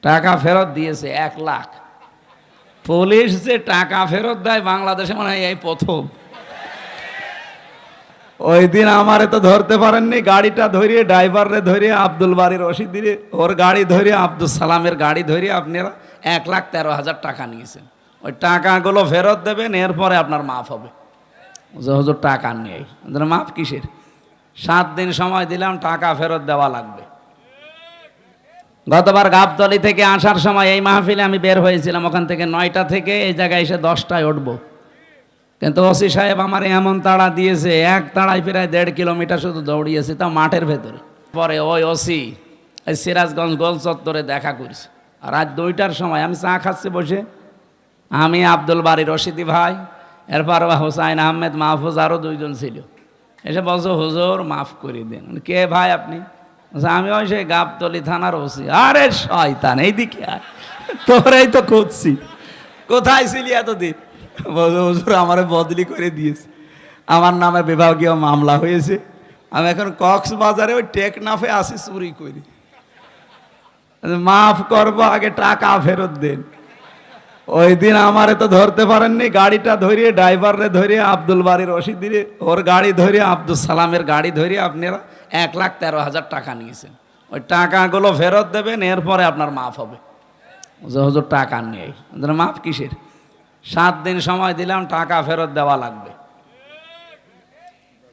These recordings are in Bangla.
টাকা ফেরত দিয়েছে 1 লাখ। পুলিশ যে টাকা ফেরত দেয় বাংলাদেশে মনে হয় এই প্রথম। ওই দিন আমারে তো ধরতে পারেননি, গাড়িটা ধরিয়ে ড্রাইভারে ধরিয়ে আব্দুল বাড়ির রশিদ ওর গাড়ি ধরিয়ে আব্দুল সালামের গাড়ি ধরিয়ে আপনারা 1,13,000 টাকা নিয়েছেন। ওই টাকাগুলো ফেরত দেবেন, এরপরে আপনার মাফ হবে। হুজুর টাকা নেই, মাফ কিসের? 7 দিন সময় দিলাম, টাকা ফেরত দেওয়া লাগবে। গতবার গাবতলী থেকে আসার সময় এই মাহফিলে আমি বের হয়েছিলাম, ওখান থেকে 9টা থেকে এই জায়গায় এসে 10টায় উঠবো, কিন্তু ওসি সাহেব আমার এমন তাড়া দিয়েছে, এক তাড়ায় প্রায় 1.5 কিলোমিটার শুধু দৌড়িয়েছে, তা মাঠের ভেতরে। পরে ওই ওসি এই সিরাজগঞ্জ গোল চত্বরে দেখা করছে। আর রাত 2টার সময় আমি চা খাচ্ছি বসে, আমি আব্দুল বাড়ি রশিদি ভাই, এরপর হোসাইন আহমেদ মাহফুজ, আরও 2জন ছিল। এসে বলছো হুজুর মাফ করে দিন। কে ভাই আপনি? আমি ওই সেই গাবতলী থানার ওসি। আরে শয়তান, এইদিকে আয়, তোরাই তো খুঁজছি, কোথায় ছিলি এতদিন? হুজুর আমারে বদলি করে দিয়েছে, আমার নামে বিভাগীয় মামলা হয়েছে, আমি এখন কক্সবাজারে ওই টেকনাফে আসি চুরি করি, মাফ করবো, আগে টাকা ফেরত দেন। ওই দিন আমারে তো ধরতে পারেননি, গাড়িটা ধরিয়ে ড্রাইভারে ধরিয়ে আব্দুল বাড়ির রশিদ ওর গাড়ি ধরিয়ে আব্দুল সালামের গাড়ি ধরিয়ে আপনারা 1,13,000 টাকা নিয়েছেন। ওই টাকাগুলো ফেরত দেবেন, এরপরে আপনার মাফ হবে। হুজুর টাকা নেই, মাফ কিসের? 7 দিন সময় দিলাম, টাকা ফেরত দেওয়া লাগবে।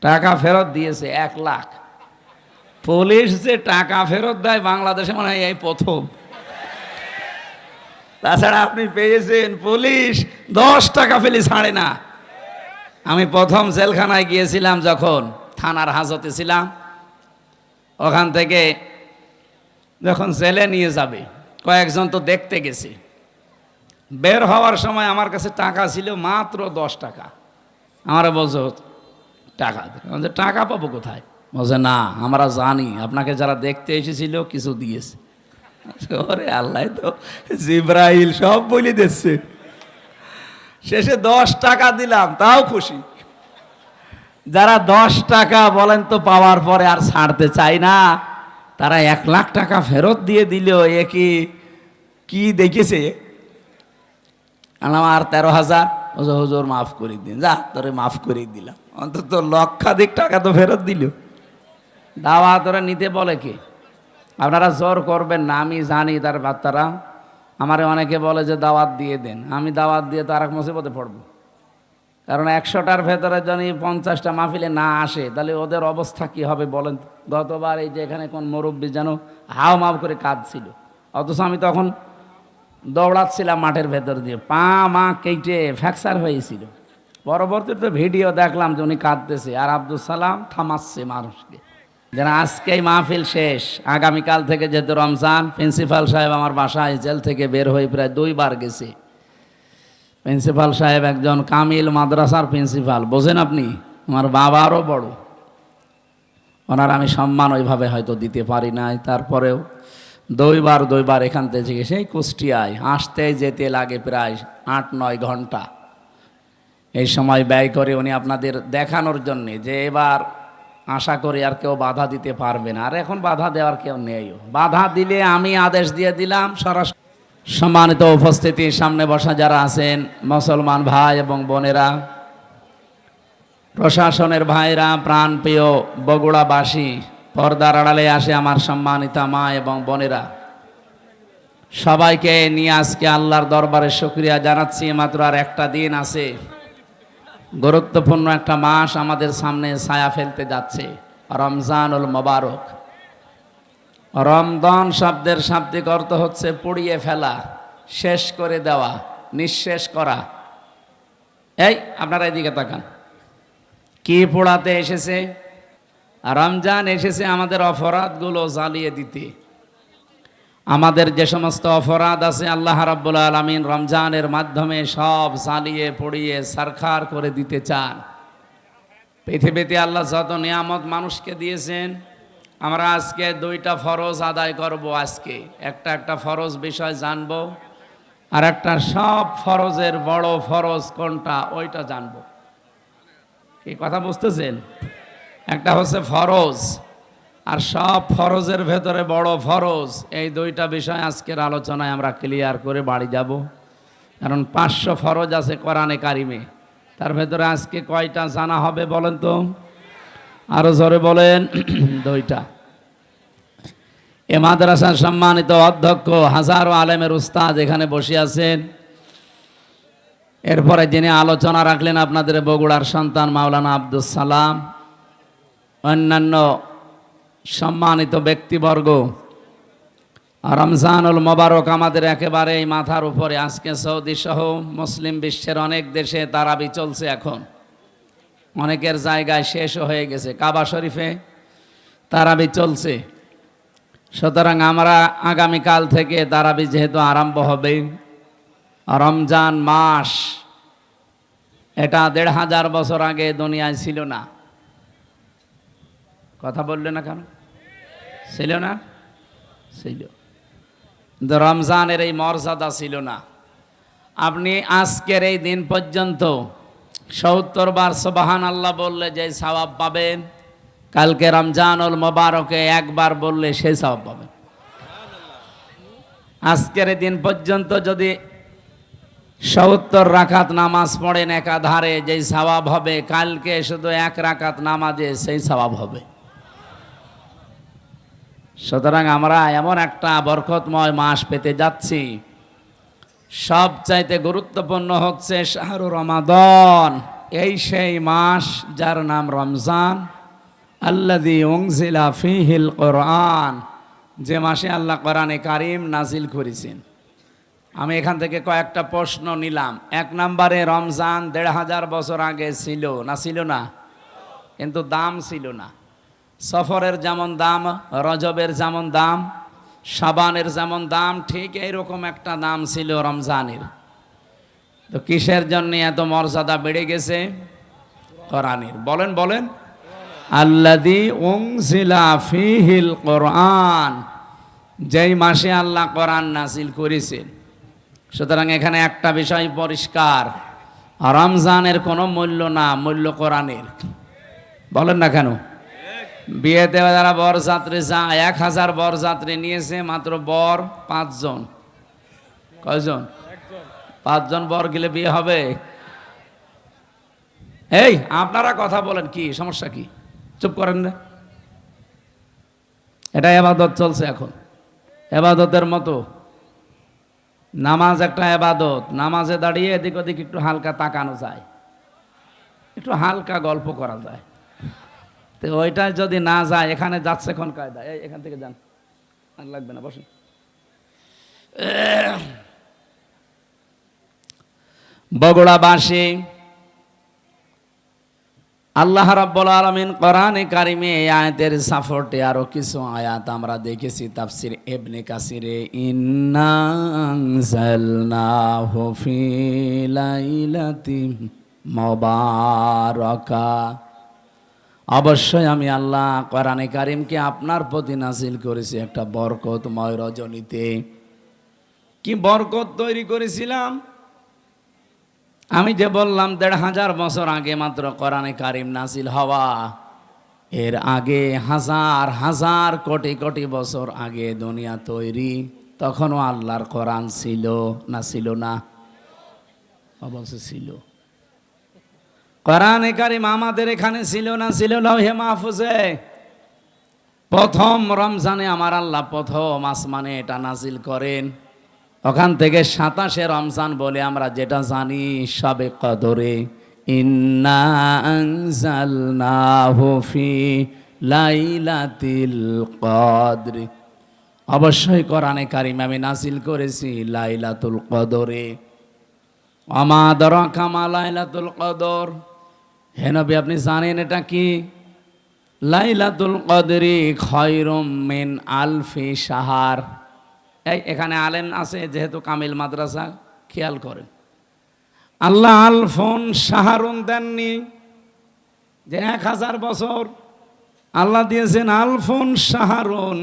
টাকা ফেরত দিয়েছে 1 লাখ। পুলিশ যে টাকা ফেরত দেয় বাংলাদেশে মনে হয় এই প্রথম। তাছাড়া আপনি পেয়েছেন পুলিশ 10 টাকা ফেলে ছাড়ে না। আমি প্রথম জেলখানায় গিয়েছিলাম যখন থানার হাজতে ছিলাম, ওখান থেকে যখন জেলে নিয়ে যাবে কয়েকজন তো দেখতে গেছে, বের হওয়ার সময় আমার কাছে টাকা ছিল মাত্র 10 টাকা। আমার বলছো টাকা, টাকা পাবো কোথায়? বলছে না আমরা জানি আপনাকে যারা দেখতে এসেছিল কিছু দিয়েছে। ওরে আল্লাহ, তো জিব্রাইল সব বলে দিচ্ছে। শেষে 10 টাকা দিলাম, তাও খুশি। যারা 10 টাকা বলেন তো পাওয়ার পরে আর ছাড়তে চাই না, তারা 1 লাখ টাকা ফেরত দিয়ে দিল। এ কি দেখেছে? আর 13,000 হুজুর মাফ করে দিন। যা তোরে মাফ করে দিলাম, অন্তত লক্ষাধিক টাকা তো ফেরত দিল। দাওয়া তোরা নিতে বলে কে? আপনারা জোর করবেন না, আমি জানি তার বাচ্চারা। আমারে অনেকে বলে যে দাওয়াত দিয়ে দেন, আমি দাওয়াত দিয়ে তো আর এক মুসিবতে পড়বো। কারণ 100টার ভেতরে যদি 50টা মাহফিলে না আসে, তাহলে ওদের অবস্থা কি হবে বলেন? গতবার এই যে এখানে কোন মুরব্বী যেন হাও মাও করে কাঁদছিল, অথচ আমি তখন দৌড়াচ্ছিলাম মাঠের ভেতর দিয়ে, পা মা কেটে ফ্র্যাকচার হয়েছিল। পরবর্তীতে ভিডিও দেখলাম যে উনি কাঁদতেছে, আর আব্দুল সালাম থামাচ্ছে মানুষকে। যেন আজকেই মাহফিল শেষ, আগামীকাল থেকে যেহেতু রমজান, প্রিন্সিপাল সাহেব আমার বাসায় জেল থেকে বের হয়ে প্রায় 2 বার গেছে। প্রিন্সিপাল সাহেব একজন কামিল মাদ্রাসার প্রিন্সিপাল, বোঝেন আপনি, আমার বাবারও বড়। ওনার আমি সম্মান ওইভাবে হয়তো দিতে পারি নাই, তারপরেও 2 বার এখান থেকে সেই কুষ্টিয়ায় আসতে যেতে লাগে প্রায় 8-9 ঘন্টা। এই সময় ব্যয় করে উনি আপনাদের দেখানোর জন্যে যে এবার আশা করি আর কেউ বাধা দিতে পারবে না। আর এখন বাধা দেওয়ার কেউ নেই, বাধা দিলে আমি আদেশ দিয়ে দিলাম সরাসরি। সম্মানিত উপস্থিতি, সামনে বসা যারা আছেন মুসলমান ভাই এবং বোনেরা, প্রশাসনের ভাইরা, প্রাণপ্রিয় বগুড়াবাসী, পর্দার আড়ালে আসে আমার সম্মানিতা মা এবং বোনেরা, সবাইকে নিয়ে আজকে আল্লাহর দরবারে শুকরিয়া জানাচ্ছি। মাত্র আর একটা দিন আছে, গুরুত্বপূর্ণ একটা মাস আমাদের সামনে ছায়া ফেলতে যাচ্ছে, রমজানুল মোবারক। রমজান শব্দের শাব্দিক অর্থ হচ্ছে পুড়িয়ে ফেলা, শেষ করে দেওয়া, নিঃশেষ করা। এই আপনারা এদিকে তাকান, কি পোড়াতে এসেছে? রমজান এসেছে আমাদের অপরাধগুলো জ্বালিয়ে দিতে। আমাদের যে সমস্ত অপরাধ আছে আল্লাহ রাব্বুল আলামিন রমজানের মাধ্যমে সব জ্বালিয়ে পুড়িয়ে ছারখার করে দিতে চান। পৃথিবীতে আল্লাহ যত নিয়ামত মানুষকে দিয়েছেন, আমরা আজকে 2টা ফরজ আদায় করব। আজকে একটা ফরজ বিষয় জানবো, আর একটা সব ফরজের বড় ফরজ কোনটা ওইটা জানবো। কি কথা বুঝতেছেন? একটা হচ্ছে ফরজ, আর সব ফরজের ভেতরে বড় ফরজ, এই দুইটা বিষয় আজকের আলোচনায় আমরা ক্লিয়ার করে বাড়ি যাব। কারণ 500 ফরজ আছে কোরআনে কারিমে, তার ভেতরে আজকে কয়টা জানা হবে বলেন তো? আরো জোরে বলেন। দুইটা। এ মাদ্রাসার সম্মানিত অধ্যক্ষ, হাজারো আলেমের উস্তাদ এখানে বসে আছেন। এরপরে যিনি আলোচনা রাখলেন আপনাদের বগুড়ার সন্তান মাওলানা আব্দুল সালাম, অন্যান্য সম্মানিত ব্যক্তিবর্গ। রমজানুল মোবারক আমাদের একেবারে এই মাথার উপরে। আজকে সৌদি সহ মুসলিম বিশ্বের অনেক দেশে তারাবি চলছে, এখন অনেকের জায়গায় শেষও হয়ে গেছে। কাবা শরীফে তারাবি চলছে। সুতরাং আমরা আগামীকাল থেকে তারাবি যেহেতু আরম্ভ হবে, রমজান মাস এটা 1500 বছর আগে দুনিয়ায় ছিল না। কথা বললে না কেন? ছিল না? ছিল। কিন্তু রমজানের এই মর্যাদা ছিল না। আপনি আজকের এই দিন পর্যন্ত 70 বার সুবহানাল্লাহ বললে যে সওয়াব পাবেন, কালকে রমজানুল মোবারকে একবার বললে সেই সওয়াব পাবেন। আজকের এই দিন পর্যন্ত যদি 70 রাকাত নামাজ পড়েন একাধারে, যেই সওয়াব হবে, কালকে শুধু 1 রাকাত নামাজে সেই সওয়াব হবে। সুতরাং আমরা এমন একটা বরকতময় মাস পেতে যাচ্ছি। সবচাইতে গুরুত্বপূর্ণ হচ্ছে শাহরু রমাদান, এই সেই মাস যার নাম রমজান। আল্লাযী উনজিলা ফীহিল কোরআন, যে মাসে আল্লাহ কোরআনে কারিম নাজিল করেছেন। আমি এখান থেকে কয়েকটা প্রশ্ন নিলাম। 1 নম্বরে, রমজান 1500 বছর আগে ছিল না? ছিল না? কিন্তু দাম ছিল না। সফরের যেমন দাম, রজবের যেমন দাম, শাবানের যেমন দাম, ঠিক এইরকম একটা দাম ছিল রমজানের। তো কিসের জন্য এত মর্যাদা বেড়ে গেছে? কোরআনের। বলেন বলেন। আল্লাযী উনজিলা ফীহিল কোরআন, যেই মাসে আল্লাহ কোরআন নাজিল করেছেন। সুতরাং এখানে একটা বিষয় পরিষ্কার, রমজানের কোনো মূল্য না, মূল্য কোরআনের। বলেন না কেন? বিয়েতে যারা বরযাত্রী যায়, 1000 বরযাত্রী নিয়েছে, মাত্র বর 5 জন। কয়জন? 5 জন বর গেলে বিয়ে হবে? এই আপনারা কথা বলেন, কি সমস্যা? কি চুপ করেন না? এটা ইবাদত চলছে এখন, ইবাদতের মতো। নামাজ একটা ইবাদত। নামাজে দাঁড়িয়ে এদিক ওদিক একটু হালকা তাকানো যায়, একটু হালকা গল্প করা যায়। তো ওইটা যদি না যায়, এখানে যাচ্ছে কোন কায়দা? এখান থেকে যান, আর লাগবে না, বসুন। বগুড়াবাসী, আল্লাহ রাব্বুল আলামিন কোরআনে কারিমে এই আয়াতের সাপোর্টে আরো কিছু আয়াত আমরা দেখেছি তাফসীর ইবনে কাসিরে। ইন্না আনজালনাহু ফি লাইলাতিন মুবারাকা, অবশ্যই আমি আল্লাহ কোরআনে কারিমকে আপনার প্রতি নাজিল করেছি একটা বরকতময় রজনীতে। কি বরকত তৈরি করেছিলাম? আমি যে বললাম 1500 বছর আগে মাত্র কোরআনে কারিম নাজিল হওয়া, এর আগে হাজার হাজার কোটি কোটি বছর আগে দুনিয়া তৈরি, তখনও আল্লাহর কোরআন ছিল না? ছিল না? অবশ্যই ছিল। কোরআনে কারিম আমাদের এখানে ছিল না? ছিল লৌহে মাহফুজে। প্রথম রমজানে আমার আল্লাহ প্রথম আসমানে এটা নাজিল করেন। ওখান থেকে 27শে রমজান বলে আমরা যেটা জানি, শবে কদরে। ইন্না আনজালনাহু ফি লাইলাতিল কদর, অবশ্যই কোরআনে কারিম আমি নাজিল করেছি লাইলাতুল কদরে। ওমা আদরাকা মা লাইলাতুল কদর, হে নবী আপনি জানেন এটা কি? লাইলাতুল কদরি খায়রুম মিন আলফি শাহর। এখানে আলেম আছে যেহেতু কামিল মাদ্রাসা, খেয়াল করেন। আল্লাহ আলফুন শাহরুন দেননি যে 1000 বছর, আল্লাহ দিয়েছেন আলফুন শাহরুন।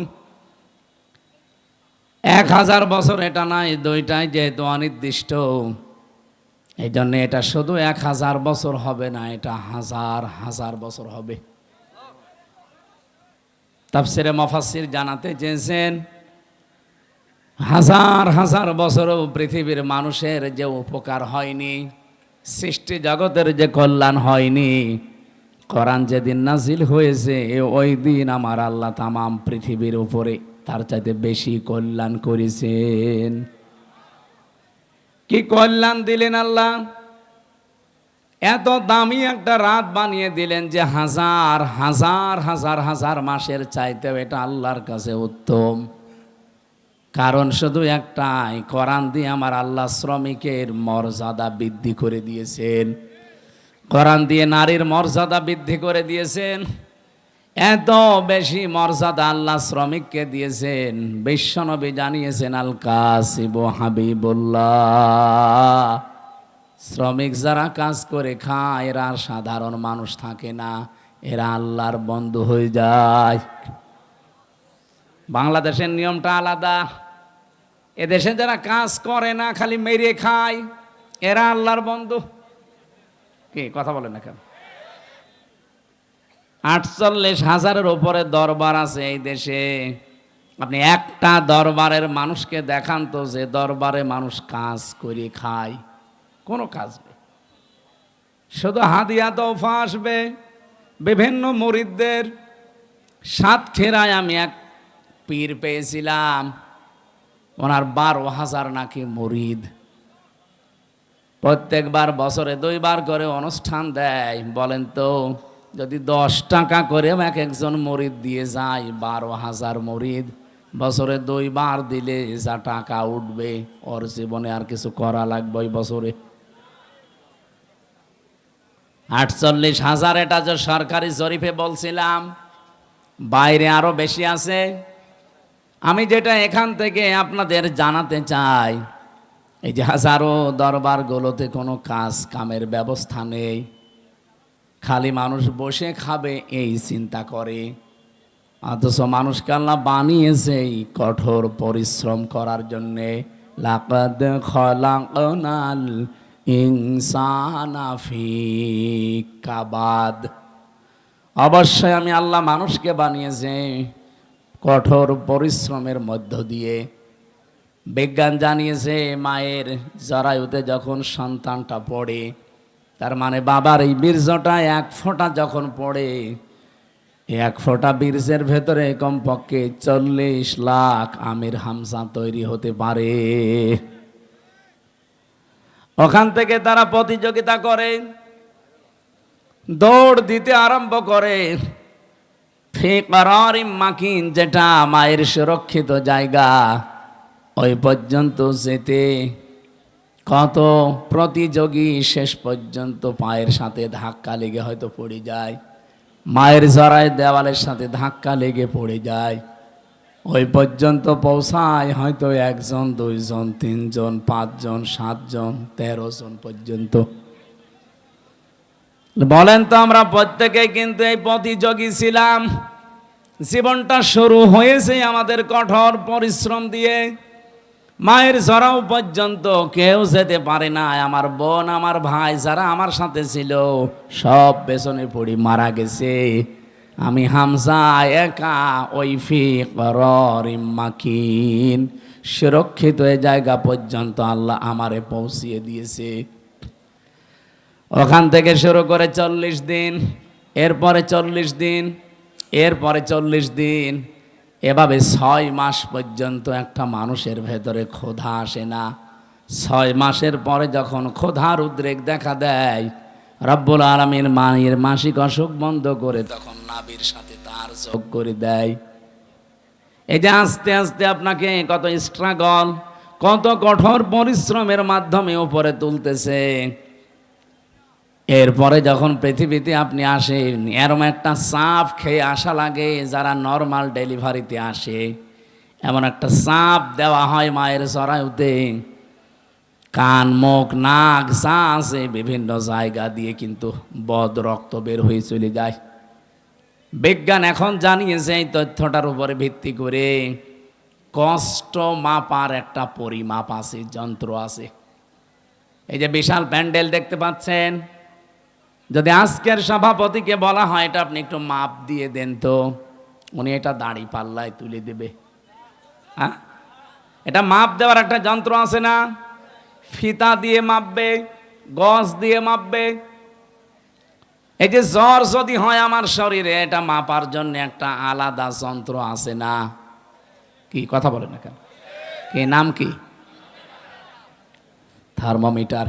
1000 বছর এটা নাই, দুইটাই যেহেতু অনির্দিষ্ট, এই জন্য এটা শুধু 1000 বছর হবে না, এটা হাজার হাজার বছর হবে। তাফসিরে মুফাসসির জানাতে চেয়েছেন হাজার হাজার বছরও পৃথিবীর মানুষের যে উপকার হয়নি, সৃষ্টি জগতের যে কল্যাণ হয়নি, কোরআন যেদিন নাজিল হয়েছে ওই দিন আমার আল্লাহ তামাম পৃথিবীর উপরে তার চাইতে বেশি কল্যাণ করেছেন। কি কল্যাণ দিলেন আল্লাহ! এত দামি একটা রাত বানিয়ে দিলেন যে হাজার হাজার হাজার হাজার মাসের চাইতেও এটা আল্লাহর কাছে উত্তম। কারণ শুধু একটাই, কোরআন দিয়ে আমার আল্লাহ শ্রমিকের মর্যাদা বৃদ্ধি করে দিয়েছেন। কোরআন দিয়ে নারীর মর্যাদা বৃদ্ধি করে দিয়েছেন। এত বেশি মর্যাদা আল্লাহ শ্রমিককে দিয়েছেন, বিশ্বনবী জানিয়েছেন আল কাসিবু হাবিবুল্লাহ। শ্রমিক যারা কাজ করে খায় এরা আর সাধারণ মানুষ থাকে না, এরা আল্লাহর বন্ধু হয়ে যায়। বাংলাদেশের নিয়মটা আলাদা। এদেশে যারা কাজ করে না, খালি মেরে খায়, এরা আল্লাহর বন্ধু। কি কথা বলেন না কেন? 48,000-এর উপরে দরবার আছে এই দেশে। আপনি একটা দরবারের মানুষকে দেখান তো যে দরবারে মানুষ কাজ করে খায়। কোনো কাজ নেই, শুধু হাদিয়া তোফা আসবে বিভিন্ন মুরিদদের। সাতক্ষীরায় আমি এক পীর পেয়েছিলাম, ওনার 12,000 নাকি মুরিদ। প্রত্যেকবার বছরে 2 বার করে অনুষ্ঠান দেয়। বলেন তো, যদি 10 টাকা করে এক একজন মুরিদ দিয়ে যায়, 12,000 মুরিদ বছরে 2 বার দিলে যা টাকা উঠবে, ওর জীবনে আর কিছু করা লাগবে ওই বছরে। 48,000 এটা যে সরকারি জরিপে বলছিলাম, বাইরে আরো বেশি আছে। আমি যেটা এখান থেকে আপনাদের জানাতে চাই, এই যে হাজারো দরবারগুলোতে কোনো কাজ কামের ব্যবস্থা নেই, খালি মানুষ বসে খাবে এই চিন্তা করে। অথচ মানুষকে আল্লাহ বানিয়েছে এই কঠোর পরিশ্রম করার জন্যে। লাকাদ খলাকনাল ইনসানা ফি কাবাদ। অবশ্যই আমি আল্লাহ মানুষকে বানিয়েছে কঠোর পরিশ্রমের মধ্য দিয়ে। বিজ্ঞান জানিয়েছে মায়ের জরায়ুতে যখন সন্তানটা পড়ে, তার মানে বাবার এই বীর্যটা 1 ফোঁটা যখন পড়ে, 1 ফোঁটা বীর্যের ভেতরে কমপক্ষে 40 লাখ আমির হামজা তৈরি হতে পারে। ওখান থেকে তারা প্রতিযোগিতা করে, দৌড় দিতে আরম্ভ করে। ফি করারিম মাকিন, যেটা মায়ের সুরক্ষিত জায়গা, ওই পর্যন্ত যেতে কত প্রতিযোগী শেষ পর্যন্ত পায়ের সাথে ধাক্কা লেগে হয়তো পড়ে যায়, মায়ের জরায় দেওয়ালের সাথে ধাক্কা লেগে পড়ে যায়। ওই পর্যন্ত পৌঁছায় হয়তো 1 জন 2 জন 3 জন 5 জন 7 জন 13 জন পর্যন্ত। বলেন তো, আমরা প্রত্যেকেই কিন্তু এই প্রতিযোগী ছিলাম। জীবনটা শুরু হয়েছে আমাদের কঠোর পরিশ্রম দিয়ে। মায়ের জরাও পর্যন্ত কেউ যেতে পারে না। আমার বোন, আমার ভাই যারা আমার সাথে ছিল সব পেছনে পড়ে মারা গেছে। আমি হামজা একা ওই ফি করারিম মাকিন সুরক্ষিত এই জায়গা পর্যন্ত আল্লাহ আমারে পৌঁছিয়ে দিয়েছে। ওখান থেকে শুরু করে 40 দিন, এরপরে 40 দিন, এরপরে 40 দিন, এভাবে 6 মাস পর্যন্ত একটা মানুষের ভেতরে ক্ষুধা আসে না। 6 মাসের পরে যখন ক্ষুধার উদ্রেক দেখা দেয়, রব্বুল আলামিন মায়ের মাসিক অসুখ বন্ধ করে তখন নাভির সাথে তার যোগ করে দেয়। এই যে আস্তে আস্তে আপনাকে কত স্ট্রাগল, কত কঠোর পরিশ্রমের মাধ্যমে উপরে তুলতেছে। এরপরে যখন পৃথিবীতে আপনি আসেন, এরম একটা চাপ খেয়ে আসা লাগে। যারা নর্মাল ডেলিভারিতে আসে, এমন একটা চাপ দেওয়া হয় মায়ের জরায়ুতে। কান, মুখ, নাক যা আছে বিভিন্ন জায়গা দিয়ে কিন্তু বদ রক্ত বের হয়ে চলে যায়। বিজ্ঞান এখন জানিয়েছে এই তথ্যটার উপরে ভিত্তি করে কষ্ট মাপার একটা পরিমাপ আছে, যন্ত্র আছে। এই যে বিশাল প্যান্ডেল দেখতে পাচ্ছেন, যদি আজকের সভাপতিকে বলা হয় এটা আপনি একটু মাপ দিয়ে দেন তো, উনি এটা দাড়ি পাল্লায় তুলে দেবে। হ্যাঁ, এটা মাপ দেওয়ার একটা যন্ত্র আছে না, ফিতা দিয়ে মাপবে, গজ দিয়ে মাপবে। এই যে জ্বর যদি হয় আমার শরীরে, এটা মাপার জন্য একটা আলাদা যন্ত্র আছে না? কি কথা বলে না কেন? কি নাম কি? থার্মোমিটার।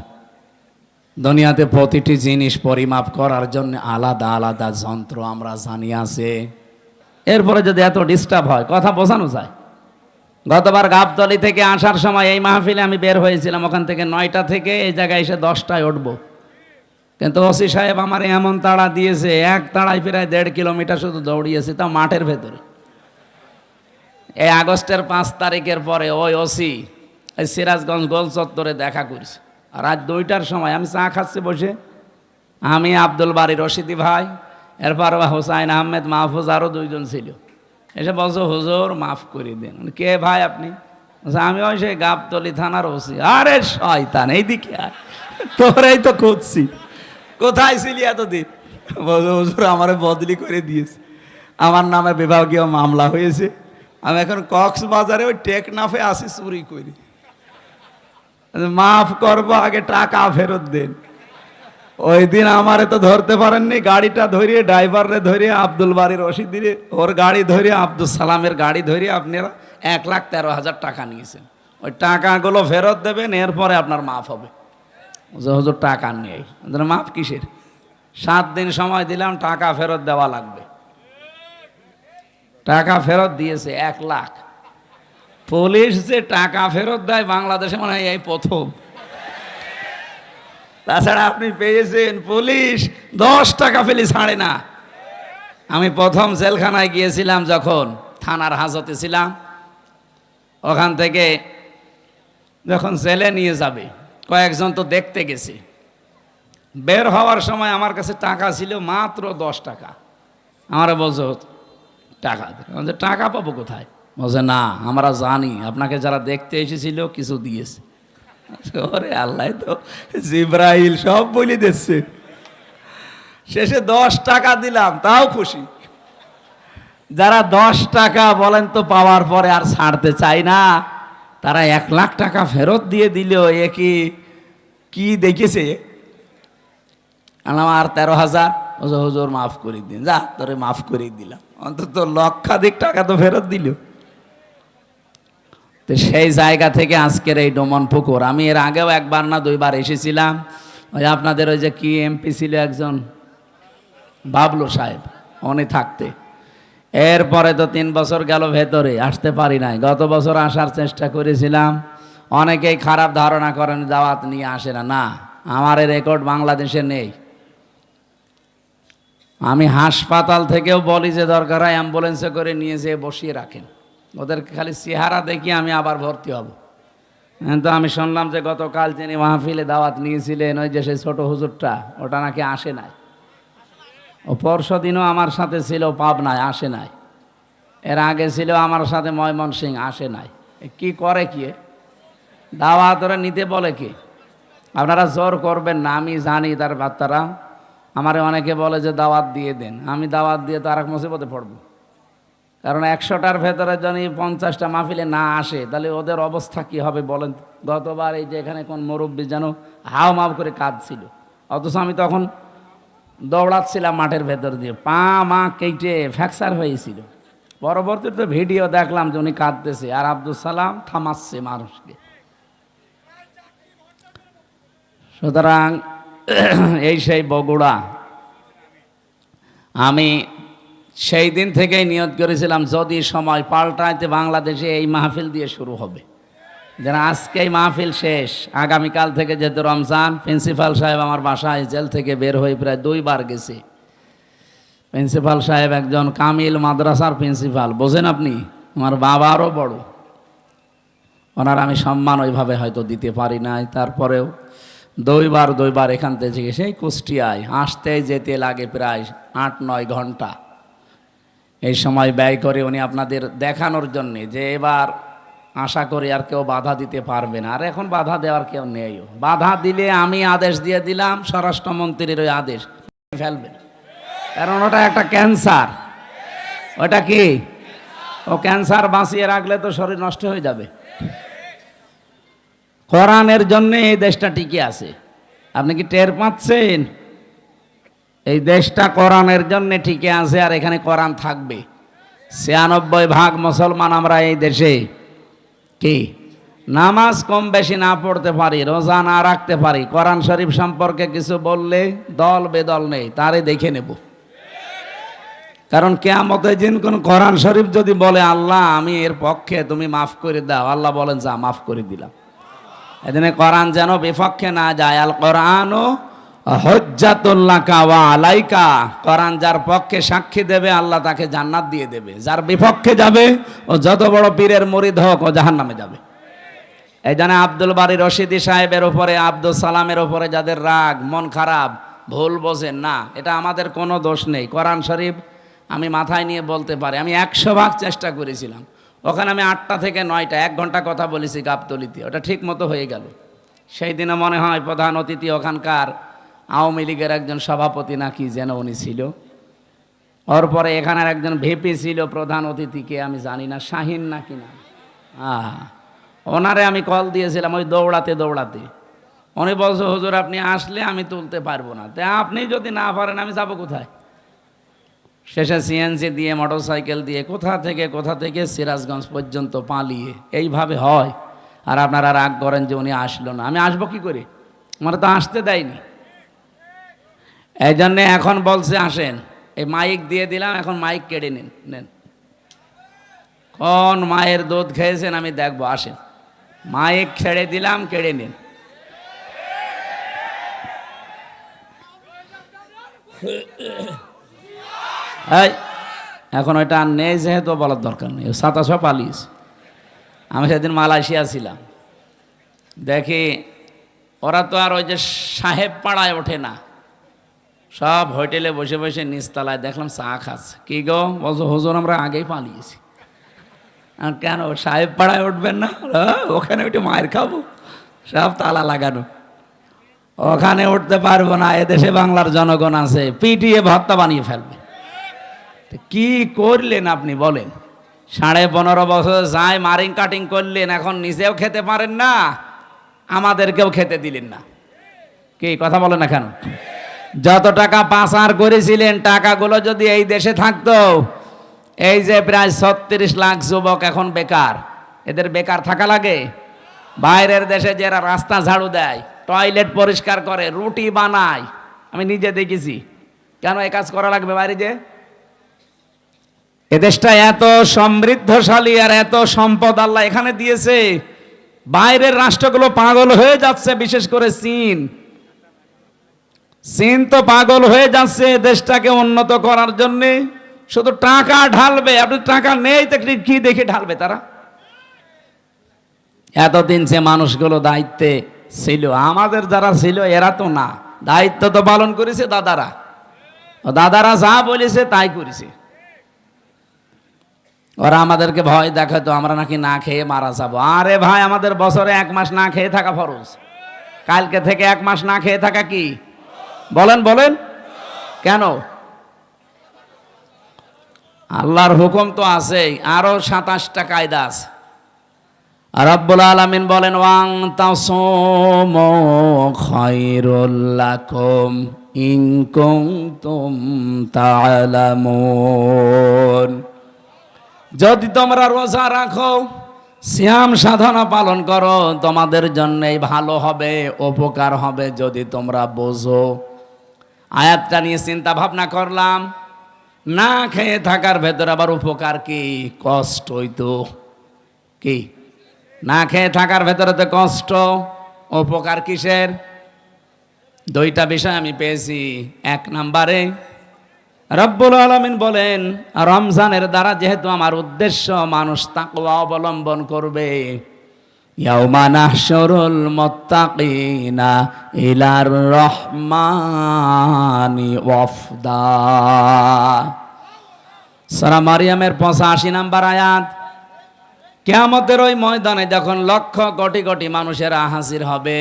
দুনিয়াতে প্রতিটি জিনিস পরিমাপ করার জন্য আলাদা আলাদা যন্ত্র আমরা জানি আছে। এরপরে যদি এত ডিস্টার্ব হয়, কথা বোঝানো যায়? গতবার গাবতলী থেকে আসার সময় এই মাহফিলে আমি বের হয়েছিলাম, ওখান থেকে 9টা থেকে এই জায়গায় এসে 10টায় উঠবো, কিন্তু ওসি সাহেব আমার এমন তাড়া দিয়েছে, এক তাড়ায় প্রায় 1.5 কিলোমিটার শুধু দৌড়িয়েছি, তা মাঠের ভেতরে। এই আগস্টের 5 তারিখের পরে ওই ওসি এই সিরাজগঞ্জ গোল চত্বরে দেখা করছে। আর রাত 2টার সময় আমি চা খাচ্ছি বসে, আমি, আব্দুল বারী রশিদি ভাই, এরপর হোসাইন আহমেদ, মাহফুজ, আরও 2জন ছিল। এসে বলছো হুজুর মাফ করে দেন। কে ভাই আপনি? আমি ওই সেই গাবতলী থানার ওসি। আরে শয়তান, এইদিকে আর তোরাই তো খুঁজছি, কোথায় ছিলি এতদিন? বলছো হুজুর আমারে বদলি করে দিয়েছে, আমার নামে বিভাগীয় মামলা হয়েছে, আমি এখন কক্সবাজারে ওই টেকনাফে আসি চুরি করি, মাফ করবো, আগে টাকা ফেরত দেন। ওই দিন আমারে তো ধরতে পারেননি, গাড়িটা ধরিয়ে, ড্রাইভারে ধরিয়ে, আব্দুল বারী রশিদিরে ওর গাড়ি ধরিয়ে, আব্দুল সালামের গাড়ি ধরিয়ে আপনারা 1,13,000 টাকা নিয়েছেন। ওই টাকাগুলো ফেরত দেবেন, এরপরে আপনার মাফ হবে। হুজুর টাকা নেই, মাফ কিসের? 7 দিন সময় দিলাম, টাকা ফেরত দেওয়া লাগবে। টাকা ফেরত দিয়েছে 1 লাখ। পুলিশ যে টাকা ফেরত দেয় বাংলাদেশে মনে হয় এই প্রথম। তাছাড়া আপনি পেয়েছেন পুলিশ 10 টাকা ফেলে ছাড়ে না। আমি প্রথম জেলখানায় গিয়েছিলাম যখন থানার হাজতে ছিলাম, ওখান থেকে যখন জেলে নিয়ে যাবে কয়েকজন তো দেখতে গেছে, বের হওয়ার সময় আমার কাছে টাকা ছিল মাত্র 10 টাকা। আমরা বলছো টাকা, টাকা পাবো কোথায়? বলছে না আমরা জানি আপনাকে যারা দেখতে এসেছিল কিছু দিয়েছে। ওরে আল্লাহ, তো জিব্রাইল সব বলে দিচ্ছে। শেষে 10 টাকা দিলাম, তাও খুশি। যারা 10 টাকা বলেন তো পাওয়ার পরে আর ছাড়তে চাই না, তারা 1 লাখ টাকা ফেরত দিয়ে দিল। এ কি দেখেছে? আমার 13,000। হুজুর মাফ করে দিন, যা তোরে মাফ করে দিলাম, অন্তত লক্ষাধিক টাকা তো ফেরত দিল। তো সেই জায়গা থেকে আজকের এই ডোমন পুকুর। আমি এর আগেও 1বার না 2বার এসেছিলাম। ওই আপনাদের ওই যে কি এমপি ছিল একজন, বাবলু সাহেব, উনি থাকতে। এরপরে তো 3 বছর গেল ভেতরে, আসতে পারি নাই। গত বছর আসার চেষ্টা করেছিলাম। অনেকেই খারাপ ধারণা করেন দাওয়াত নিয়ে আসে না। না, আমার এই রেকর্ড বাংলাদেশে নেই। আমি হাসপাতাল থেকেও বলি যে দরকার হয় অ্যাম্বুলেন্সে করে নিয়ে যেয়ে বসিয়ে রাখেন, ওদেরকে খালি চেহারা দেখি আমি আবার ভর্তি হব। তো আমি শুনলাম যে গতকাল যিনি মাহফিলে দাওয়াত নিয়েছিলেন, ওই যে সেই ছোট হুজুরটা, ওটা নাকি আসে নাই। ও পরশু দিনও আমার সাথে ছিল পাবনায়, আসে নাই। এর আগে ছিল আমার সাথে ময়মনসিংহ, আসে নাই। কি করে কি দাওয়াত ওরা নিতে বলে কি? আপনারা জোর করবেন না, আমি জানি তার বার্তারা। আমারে অনেকে বলে যে দাওয়াত দিয়ে দেন, আমি দাওয়াত দিয়ে তো আর এক মুসিবতে পড়বো। কারণ 100টার ভেতরে যদি 50টা মাহফিলে না আসে, তাহলে ওদের অবস্থা কি হবে বলেন? গতবার এই যে এখানে কোন মুরব্বী যেন হাও মাও করে কাঁদছিল, অথচ আমি তখন দৌড়াচ্ছিলাম মাঠের ভেতর দিয়ে, পা মা কেটে ফ্র্যাকচার হয়েছিল। পরবর্তীতে ভিডিও দেখলাম যে উনি কাঁদতেছে, আর আব্দুল সালাম থামাচ্ছে মানুষকে। সুতরাং এই সেই বগুড়া। আমি সেই দিন থেকেই নিয়ত করেছিলাম যদি সময় পাল্টাইতে বাংলাদেশে এই মাহফিল দিয়ে শুরু হবে। যেন আজকে এই মাহফিল শেষ, আগামীকাল থেকে যেহেতু রমজান। প্রিন্সিপাল সাহেব আমার বাসায় জেল থেকে বের হয়ে প্রায় 2বার গেছে। প্রিন্সিপাল সাহেব একজন কামিল মাদ্রাসার প্রিন্সিপাল, বোঝেন আপনি, আমার বাবারও বড়। ওনার আমি সম্মান ওইভাবে হয়তো দিতে পারি নাই, তারপরেও 2বার এখান থেকে সেই কুষ্টিয়ায় আসতে যেতে লাগে প্রায় 8-9 ঘন্টা। এই সময় ব্যয় করে উনি আপনাদের দেখানোর জন্যে যে এবার আশা করি আর কেউ বাধা দিতে পারবে না। আর এখন বাধা দেওয়ার কেউ নেই। বাধা দিলে আমি আদেশ দিয়ে দিলাম, স্বরাষ্ট্রমন্ত্রীর ওই আদেশ ফেলবেন, কারণ ওটা একটা ক্যান্সার। ওটা কি? ও ক্যান্সার বাঁচিয়ে রাখলে তো শরীর নষ্ট হয়ে যাবে। কোরআনের জন্য এই দেশটা টিকে আছে। আপনি কি টের পাচ্ছেন? এই দেশটা কোরআনের জন্য টিকে আছে, আর এখানে কোরআন থাকবে। ৯৬% মুসলমান আমরা এই দেশে। কি নামাজ কম বেশি না পড়তে পারি, রোজা না রাখতে পারি, কোরআন শরীফ সম্পর্কে কিছু বললে দল বেদল নেই, তারে দেখে নেব। কারণ কিয়ামতের দিন কোন কোরআন শরীফ যদি বলে আল্লাহ আমি এর পক্ষে, তুমি মাফ করে দাও, আল্লাহ বলেন যা মাফ করে দিলাম। এদিনে কোরআন যেন বিপক্ষে না যায়। আল কোরআন হুজ্জাতুল লাকা ওয়া আলাইকা। কোরআন যার পক্ষে সাক্ষী দেবে আল্লাহ তাকে জান্নাত দিয়ে দেবে, যার বিপক্ষে যাবে ও যত বড় পীরের মুরিদ হোক ও জাহান্নামে যাবে। এই জন্য আব্দুল বারী রশিদি সাহেবের উপরে, আব্দুল সালামের উপরে যাদের রাগ, মন খারাপ, ভুল বোঝেন না, এটা আমাদের কোনো দোষ নেই। কোরআন শরীফ আমি মাথায় নিয়ে বলতে পারি। আমি ১০০ চেষ্টা করেছিলাম, ওখানে আমি ৮টা থেকে ৯টা ১ ঘন্টা কথা বলেছি গাবতলিতে, ওটা ঠিক মতো হয়ে গেল। সেই দিনে মনে হয় প্রধান অতিথি ওখানকার আওয়ামী লীগের একজন সভাপতি না কি যেন উনি ছিল। ওর পরে এখানের একজন ভিপি ছিল প্রধান অতিথিকে আমি জানি না, শাহিন না কি না, ওনারে আমি কল দিয়েছিলাম ওই দৌড়াতে দৌড়াতে। উনি বলছে হুজুর আপনি আসলে আমি তুলতে পারবো না, তা আপনি যদি না পারেন আমি যাবো কোথায়? শেষে সিএনজি দিয়ে, মোটরসাইকেল দিয়ে কোথা থেকে সিরাজগঞ্জ পর্যন্ত পালিয়ে। এইভাবে হয়। আর আপনারা রাগ করেন যে উনি আসলো না, আমি আসবো কি করে? আমার তো আসতে দেয়নি। এই জন্যে এখন বলছে আসেন, এই মাইক দিয়ে দিলাম, এখন মাইক কেড়ে নেন। কোন মায়ের দুধ খেয়েছেন আমি দেখবো, আসেন। মাইক ছেড়ে দিলাম, কেড়ে নিন। এখন ওইটা আর নেই যেহেতু বলার দরকার নেই, ২৭ পালিয়েছে। আমি সেদিন মালয়েশিয়া ছিলাম, দেখি ওরা তো আর ওই যে সাহেব পাড়ায় ওঠে না, সব হোটেলে বসে বসে নিচতলায় দেখলাম চা খাচ্ছে। কি গো? বলছো হুজুর আমরা আগেই পালিয়েছি। আর কেন সাহেব পাড়ায় উঠবেন না? ওখানে উঠে মায়ের খাবো, সব তালা লাগানো, ওখানে উঠতে পারবো না। এদেশে বাংলার জনগণ আছে, পিটিয়ে ভর্তা বানিয়ে ফেলবে। কি করলেন আপনি বলেন? 15.5 বছর যায় মারিং কাটিং করলেন, এখন নিজেও খেতে পারেন না, আমাদেরকেও খেতে দিলেন না। কি কথা বলেন না কেন? যত টাকা পাচার করেছিলেন, টাকাগুলো যদি এই দেশে থাকতো, এই যে প্রায় ৩৬ লাখ যুবক এখন বেকার, এদের বেকার থাকা লাগে? বাইরের দেশে যারা রাস্তা ঝাড়ু দেয়, টয়লেট পরিষ্কার করে, রুটি বানায়, আমি নিজে দেখেছি। কেন এই কাজ করা লাগবে বাইরে? যে এদেশটা এত সমৃদ্ধশালী আর এত সম্পদ আল্লাহ এখানে দিয়েছে, বাইরের রাষ্ট্রগুলো পাগল হয়ে যাচ্ছে, বিশেষ করে চীন তো পাগল হয়ে যাচ্ছে দেশটাকে উন্নত করার জন্য, শুধু টাকা ঢালবে। আপনি টাকা নেই তো কি দেখে ঢালবে তারা? এতদিন যে মানুষগুলো দায়িত্বে ছিল, আমাদের যারা ছিল এরা তো না, দায়িত্ব তো পালন করেছে দাদারা যা বলেছে তাই করেছে। ওরা আমাদেরকে ভয় দেখাতো আমরা নাকি না খেয়ে মারা যাবো। আরে ভাই, আমাদের বছরে 1 মাস না খেয়ে থাকা ফরজ। কালকে থেকে 1 মাস না খেয়ে থাকা কি? বলেন কেন? আল্লাহর হুকুম তো আছেই, আরো 27টা কায়দা আছে। রব্বুল আলামিন বলেন ওয়াং তাসুমু খায়রুল লাকুম ইন কুনতুম তা'লামুন। যদি তোমরা রোজা রাখো, সিয়াম সাধনা পালন করো, তোমাদের জন্যই ভালো হবে, উপকার হবে যদি তোমরা বোঝো। আয়াতটা নিয়ে চিন্তা ভাবনা করলাম, না খেয়ে থাকার ভেতর আবার উপকার কি? কষ্ট হইতো। কি না খেয়ে থাকার ভেতরে তো কষ্ট, উপকার কিসের? 2টা বিষয় আমি পেয়েছি। 1 নম্বরে রব্বুল আলামিন বলেন রমজানের দ্বারা যেহেতু আমার উদ্দেশ্য মানুষ তাকওয়া অবলম্বন করবে, ইয়াউমা নাহশুরুল মুত্তাকিনা ইলার রহমানি ওয়াফদা। সূরা মারিয়ামের 85 নম্বর আয়াত। কিয়ামতের ওই ময়দানে যখন লক্ষ কোটি কোটি মানুষেরা হাজির হবে,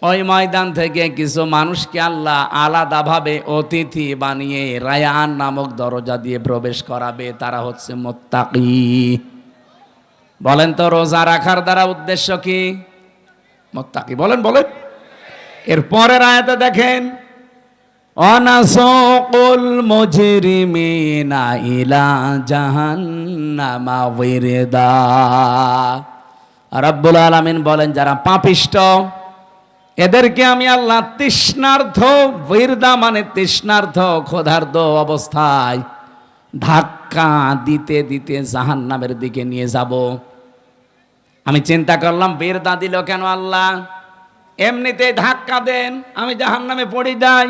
ওই ময়দান থেকে কিছু মানুষকে আল্লাহ আলাদাভাবে অতিথি বানিয়ে রায়ান নামক দরজা দিয়ে প্রবেশ করাবে। তারা হচ্ছে মুত্তাকি। বলেন তো রোজা রাখার দ্বারা উদ্দেশ্য কি? মুত্তাকি। বলেন বলেন। এর পরের আয়াতে দেখেন, অনাসুকুল মুজরিমিনা ইলা জাহান্নামা ওয়িরদা। রব্বুল আলামিন বলেন, যারা পাপিষ্ঠ এদেরকে আমি আল্লাহ তৃষ্ণার্থ, ওয়িরদা মানে তৃষ্ণার্থ, ক্ষুধার্ত অবস্থায় ধাক্কা দিতে দিতে জাহান্নামের দিকে নিয়ে যাব। আমি চিন্তা করলাম, ওয়িরদা দিল কেন আল্লাহ? এমনিতেই ধাক্কা দেন, আমি জাহান্নামে পড়ে যাই,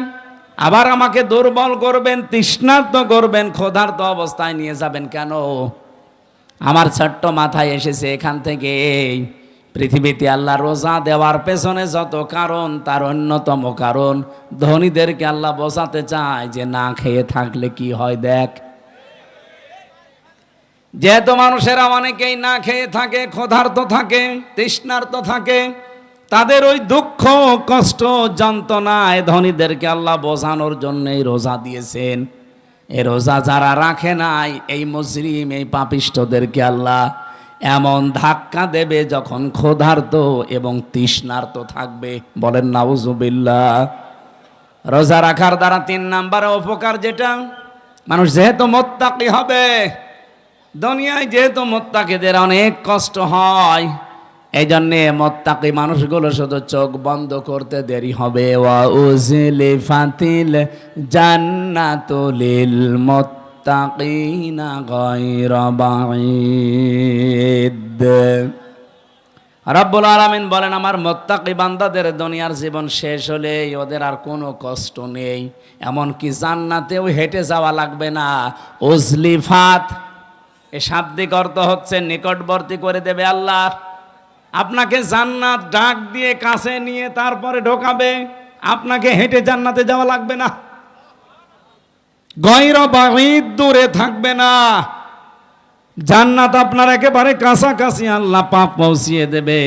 আবার আমাকে দুর্বল করবেন, তৃষ্ণার্ত করবেন, ক্ষুধার্ত অবস্থায় নিয়ে যাবেন কেন? আমার ছোট্ট মাথায় এসেছে এখান থেকে, পৃথিবীতে আল্লাহ রোজা দেওয়ার পেছনে যত কারণ, তার অন্যতম কারণ ধনীদেরকে আল্লাহ বোঝাতে চায় যে না খেয়ে থাকলে কি হয় দেখ। যেহেতু মানুষেরা অনেকেই না খেয়ে থাকে, ক্ষুধার্ত থাকে, তৃষ্ণার্ত থাকে, তাদের ওই দুঃখ, কষ্ট, যন্ত্রণায় ধনীদেরকে আল্লাহ বোঝানোর জন্যই রোজা দিয়েছেন। এই রোজা যারা রাখে নাই, এই মুজরিম, এই পাপিষ্ঠদেরকে আল্লাহ এমন ধাক্কা দেবে যখন ক্ষুধার্ত এবং তৃষ্ণার্ত থাকবে। বলেন নাউজুবিল্লাহ। রোজা রাখার দ্বারা 3 নাম্বার উপকার যেটা, মানুষ যেহেতু মুত্তাকি হবে, দুনিয়ায় যেহেতু মুত্তাকিদের অনেক কষ্ট হয়, এই জন্যে মুত্তাকি মানুষগুলো শুধু চোখ বন্ধ করতে দেরি হবে। ওয়া উজলিফাতিল জান্নাতু লিল মুত্তাকিনা গায়রা বাঈদ। রব্বুল আলামিন বলেন, আমার মুত্তাকি বান্দাদের দুনিয়ার জীবন শেষ হলে ওদের আর কোনো কষ্ট নেই, এমনকি জান্নাতেও হেঁটে যাওয়া লাগবে না। উজলিফাত এ শাব্দিক অর্থ হচ্ছে নিকটবর্তী করে দেবে আল্লাহ। আপনাকে জান্নাত ডাক দিয়ে কাছে নিয়ে তারপরে ঢোকাবে, আপনাকে হেঁটে জান্নাতে যাওয়া লাগবে না। গায়রা বাঈদ, দূরে থাকবে না, জান্নাত আপনার একেবারে কাছাকাছি আল্লাহ পাক পৌঁছিয়ে দেবে।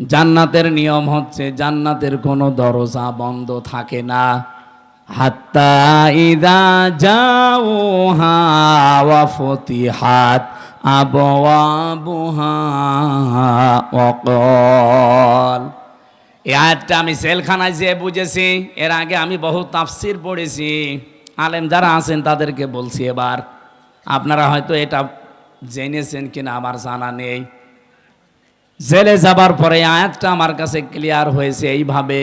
জান্নাতের নিয়ম হচ্ছে জান্নাতের কোনো দরজা বন্ধ থাকে না। হাত্তা ইদা জাউহা ওয়া ফুতিহাত আবওয়াবুহা ওয়াকাল। এই আয়াতটা আমি জেলখানায় যেয়ে বুঝেছি। এর আগে আমি বহু তাফসির পড়েছি, আলেম যারা আছেন তাদেরকে বলছি। এবার আপনারা হয়তো এটা জেনেছেন কিনা আমার জানা নেই। জেলে যাবার পরে আয়াতটা আমার কাছে ক্লিয়ার হয়েছে এইভাবে,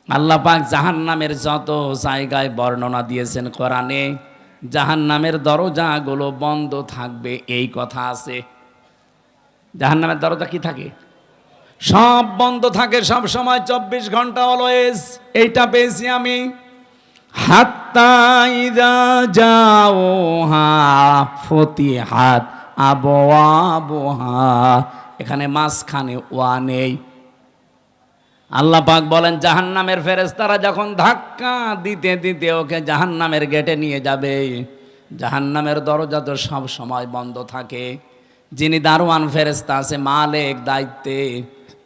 আল্লাহ পাক জাহান্নামের যত জায়গায় বর্ণনা দিয়েছেন কোরআনে, জাহান্নামের দরজাগুলো বন্ধ থাকবে এই কথা আছে। জাহান্নামের দরজা কি থাকে? সব বন্ধ থাকে সব সময়, 24 ঘন্টা অলওয়েজ। এইটা পেয়েছি আমি। হাত্তা ইযা জাউহা ফুতিহাত আবওয়াবুহা, এখানে মাঝখানে ওয়া নেই। আল্লাহ পাক বলেন, জাহান্নামের ফেরেশতারা যখন ধাক্কা দিতে দিতে ওকে জাহান্নামের গেটে নিয়ে যাবে, জাহান্নামের দরজা তো সব সময় বন্ধ থাকে। যিনি দারোয়ান ফেরেশতা আছে, মালিক দায়িত্বে,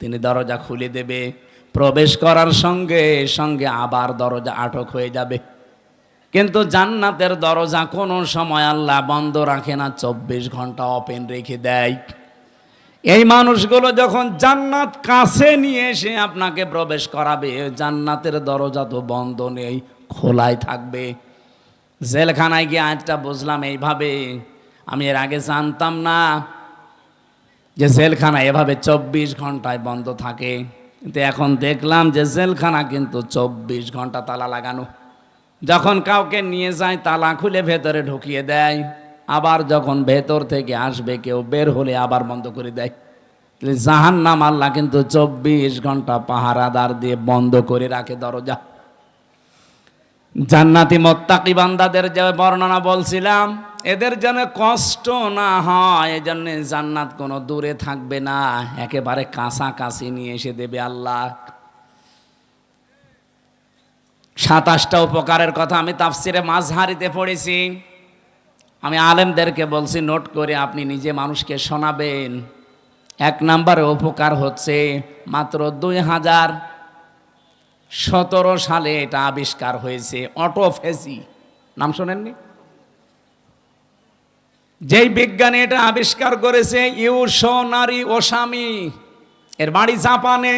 তিনি দরজা খুলে দেবে। প্রবেশ করার সঙ্গে সঙ্গে আবার দরজা আটক হয়ে যাবে। কিন্তু জান্নাতের দরজা কোনো সময় আল্লাহ বন্ধ রাখে না, 24 ঘন্টা ওপেন রেখে দেয়। এই মানুষগুলো যখন জান্নাত কাছে নিয়ে এসে আপনাকে প্রবেশ করাবে, জান্নাতের দরজা তো বন্ধ নেই, খোলাই থাকবে। জেলখানায় গিয়ে আজটা বুঝলাম এইভাবে। আমি এর আগে জানতাম না যে জেলখানা এভাবে 24 ঘন্টায় বন্ধ থাকে, কিন্তু এখন দেখলাম যে জেলখানা কিন্তু 24 ঘন্টা তালা লাগানো। যখন কাউকে নিয়ে যায় তালা খুলে ভেতরে ঢুকিয়ে দেয়, আবার যখন ভেতর থেকে আসবে কেউ, বের হলে আবার বন্ধ করে দেয়। জাহান্নাম আল্লাহ কিন্তু 24 ঘন্টা পাহারাদার দিয়ে বন্ধ করে রাখে দরজা। জান্নাতি মুত্তাকি বান্দাদের যে বর্ণনা বলছিলাম, এদের যেন কষ্ট না হয়, এজন্য জান্নাত কোনো দূরে থাকবে না, একেবারে কাছাকাছি নিয়ে এসে দেবে আল্লাহ। 27টা উপকারের কথা আমি তাফসিরে মাযহারিতে পড়েছি। আমি আলেমদেরকে বলছি নোট করে আপনি নিজে মানুষকে শোনাবেন। 1 নম্বরে উপকার হচ্ছে মাত্র 2000 17 সালে এটা আবিষ্কার হয়েছে, অটোফেজি। নাম শোনেননি? যেই বিজ্ঞানী এটা আবিষ্কার করেছে ইউশোনারি ওসামি, এর বাড়ি জাপানে।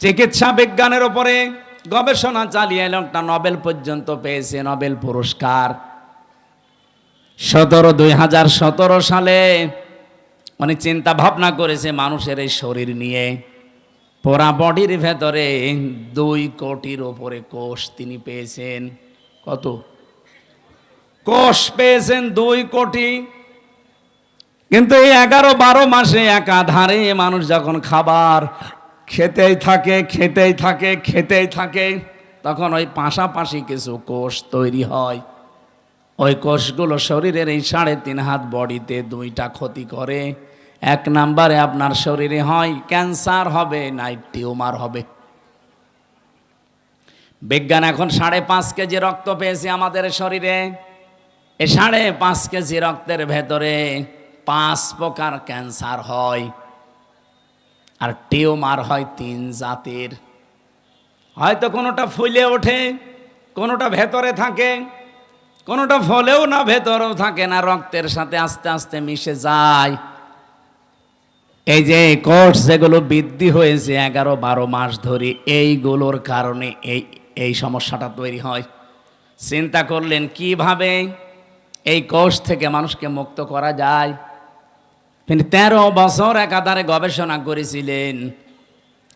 চিকিৎসা বিজ্ঞানের উপরে গবেষণা চালিয়ে একটা নোবেল পর্যন্ত পেয়েছে, নোবেল পুরস্কার। 2017 সালে উনি চিন্তা ভাবনা করেছে মানুষের এই শরীর নিয়ে। পুরা বডির ভেতরে 2 কোটির ওপরে কোষ তিনি পেয়েছেন। কত কোষ পেয়েছেন? 2 কোটি। কিন্তু এই 11-12 মাসে একাধারে মানুষ যখন খাবার খেতেই থাকে, তখন ওই পাশাপাশি কিছু কোষ তৈরি হয়। ওই কোষগুলো শরীরের এই 3.5 হাত বডিতে 2টা ক্ষতি করে। 1 নম্বরে আপনার শরীরে হয় ক্যান্সার হবে, নাই টিউমার হবে। বিজ্ঞান এখন 5.5 কেজি রক্ত পেয়েছে আমাদের শরীরে। এই 5.5 কেজি রক্তের ভেতরে 5 প্রকার ক্যান্সার হয়, আর টিউমার হয় 3 জাতের। হয়তো কোনোটা ফুলে ওঠে, কোনোটা ভেতরে থাকে, কোনোটা ফলেও না, ভেতরেও থাকে না, রক্তের সাথে আস্তে আস্তে মিশে যায়। এই যে কোষ যেগুলো বৃদ্ধি হয়েছে 11-12 মাস ধরে, এইগুলোর কারণে এই সমস্যাটা তৈরি হয়। চিন্তা করলেন কিভাবে এই কোষ থেকে মানুষকে মুক্ত করা যায়। তিনি 13 বছর একাধারে গবেষণা করেছিলেন।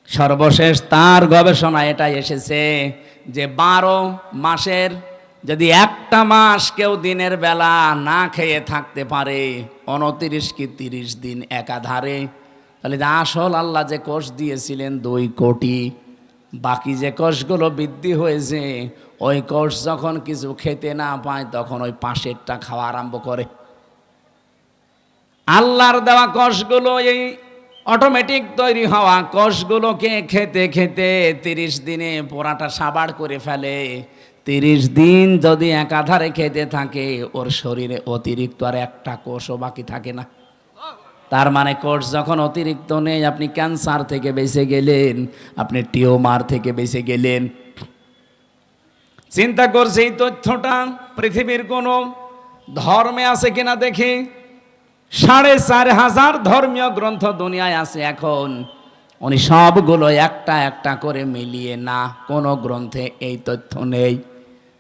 সর্বশেষ তার গবেষণা এটাই এসেছে যে 12 মাসের যদি একটা মাস কেউ দিনের বেলা না খেয়ে থাকতে পারে, 29 কি 30 দিন একাধারে, তাহলে যে আসল আল্লাহ যে কোষ দিয়েছিলেন 2 কোটি, বাকি যে কোষগুলো বৃদ্ধি হয়েছে, ওই কোষ যখন কিছু খেতে না পায় তখন ওই পাশেরটা খাওয়া আরম্ভ করে। আল্লাহর দেওয়া কোষগুলো, এই অটোমেটিক তৈরি হওয়া কোষগুলোকে খেতে খেতে 30 দিনে পোড়াটা সাবাড় করে ফেলে। 30 দিন যদি একাধারে খেতে থাকে, ওর শরীরে অতিরিক্ত আর একটা কোষও বাকি থাকে না। তার মানে কোষ যখন অতিরিক্ত নেই, আপনি ক্যান্সার থেকে বেঁচে গেলেন, আপনি টিউমার থেকে বেঁচে গেলেন। চিন্তা করছে এই তথ্যটা পৃথিবীর কোনো ধর্মে আছে কিনা দেখি। 4,500 ধর্মীয় গ্রন্থ দুনিয়ায় আছে এখন। উনি সবগুলো একটা একটা করে মিলিয়ে না, কোনো গ্রন্থে এই তথ্য নেই।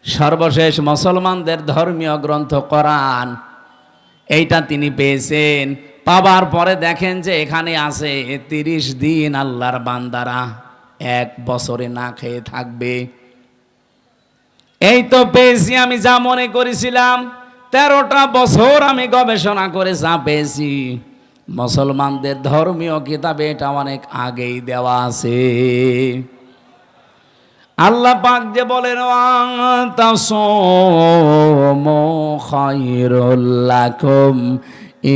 সর্বশেষ মুসলমানদের ধর্মীয় গ্রন্থ কোরআন, এইটা তিনি পেয়েছেন। পাবার পরে দেখেন যে এখানে আছে 30 দিন আল্লাহর বান্দারা 1 বছরে না খেয়ে থাকবে। এই তো পেয়েছি আমি যা মনে করেছিলাম। 13টা বছর আমি গবেষণা করে যা পেয়েছি, মুসলমানদের ধর্মীয় কিতাবে এটা অনেক আগেই দেওয়া আছে। আল্লাহ পাক যে বলেন তাসামু খায়রুল লাকুম